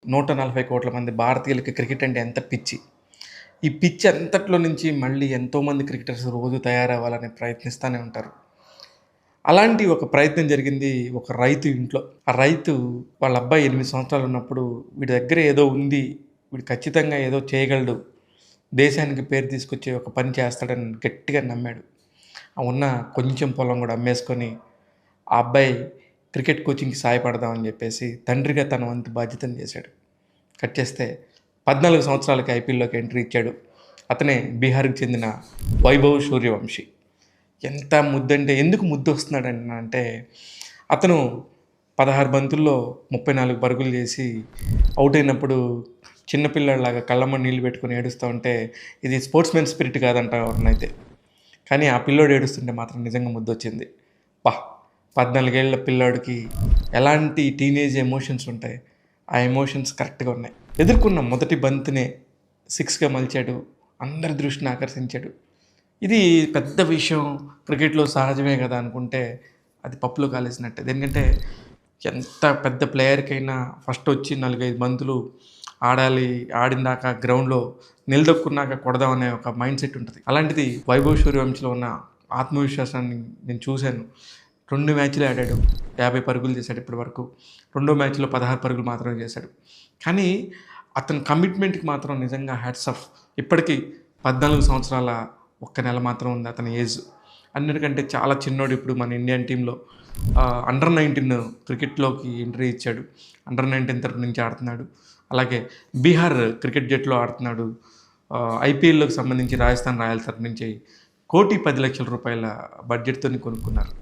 140 కోట్ల మంది భారతీయులకి క్రికెట్ అంటే ఎంత పిచ్చి. ఈ పిచ్చి అంతట్లో నుంచి మళ్ళీ ఎంతోమంది క్రికెటర్స్ రోజు తయారవ్వాలని ప్రయత్నిస్తానే ఉంటారు. అలాంటి ఒక ప్రయత్నం జరిగింది ఒక రైతు ఇంట్లో. ఆ రైతు వాళ్ళ అబ్బాయి 8 సంవత్సరాలు ఉన్నప్పుడు వీడి దగ్గర ఏదో ఉంది. వీడు ఖచ్చితంగా ఏదో చేయగలడు. దేశానికి పేరు తీసుకొచ్చే ఒక పని చేస్తాడని గట్టిగా నమ్మాడు. ఆ ఉన్న కొంచెం పొలం కూడా అమ్మేసుకొని ఆ అబ్బాయి క్రికెట్ కోచింగ్‌కి సహాయపడదామని చెప్పేసి తండ్రిగా తన వంతు బాధ్యతను చేశాడు. కట్ చేస్తే 14 సంవత్సరాలకి ఐపీఎల్‌లోకి ఎంట్రీ ఇచ్చాడు. అతనే బీహార్‌కి చెందిన వైభవ్ సూర్యవంశీ. ఎంత ముద్దంటే ఎందుకు ముద్దొస్తున్నాడంటే అతను 16 బంతుల్లో 34 పరుగులు చేసి ఔట్ అయినప్పుడు చిన్న పిల్లాడిలాగా కళ్ళమ్మట నీళ్ళు పెట్టుకొని ఏడుస్తా ఉంటే ఇది స్పోర్ట్స్‌మెన్ స్పిరిట్ కాదంట ఎవరినైతే. కానీ ఆ పిల్లోడు ఏడుస్తుంటే మాత్రం నిజంగా ముద్దొచ్చింది. అబ్బా! 14 ఏళ్ల పిల్లోడికి ఎలాంటి టీనేజ్ ఎమోషన్స్ ఉంటాయి. ఆ ఎమోషన్స్ కరెక్ట్‌గా ఉన్నాయి. ఎదుర్కొన్న మొదటి బంతినే 6గా మలిచాడు. అందరి దృష్టిని ఆకర్షించాడు. ఇది పెద్ద విషయం క్రికెట్‌లో సహజమే కదా అనుకుంటే అది పప్పులో కాలేసినట్టే. ఎందుకంటే ఎంత పెద్ద ప్లేయర్‌కైనా ఫస్ట్ వచ్చి 4, 5 బంతులు ఆడాలి. ఆడిందాక గ్రౌండ్‌లో నిలదొక్కున్నాక కొడదామనే ఒక మైండ్ సెట్ ఉంటది. అలాంటిది వైభవ్ సూర్యవంశీలో ఉన్న ఆత్మవిశ్వాసాన్ని నేను చూశాను. 2 మ్యాచ్‌లే ఆడాడు. 50 పరుగులు చేశాడు ఇప్పటివరకు. రెండో మ్యాచ్‌లో 16 పరుగులు మాత్రమే చేశాడు. కానీ అతని కమిట్మెంట్‌కి మాత్రం నిజంగా హ్యాట్స్ ఆఫ్. ఇప్పటికి 14 సంవత్సరాల ఒక్క నెల మాత్రం ఉంది అతని ఏజ్. అన్నిటికంటే చాలా చిన్నోడు ఇప్పుడు మన ఇండియన్ టీమ్‌లో అండర్ 19 క్రికెట్‌లోకి ఎంట్రీ ఇచ్చాడు. అండర్ 19 తరపు నుంచి ఆడుతున్నాడు. అలాగే బీహార్ క్రికెట్ జట్టులో ఆడుతున్నాడు. ఐపీఎల్‌లోకి సంబంధించి రాజస్థాన్ రాయల్స్ తరపు నుంచి ₹1,10,00,000 బడ్జెట్‌తోని కొనుక్కున్నారు.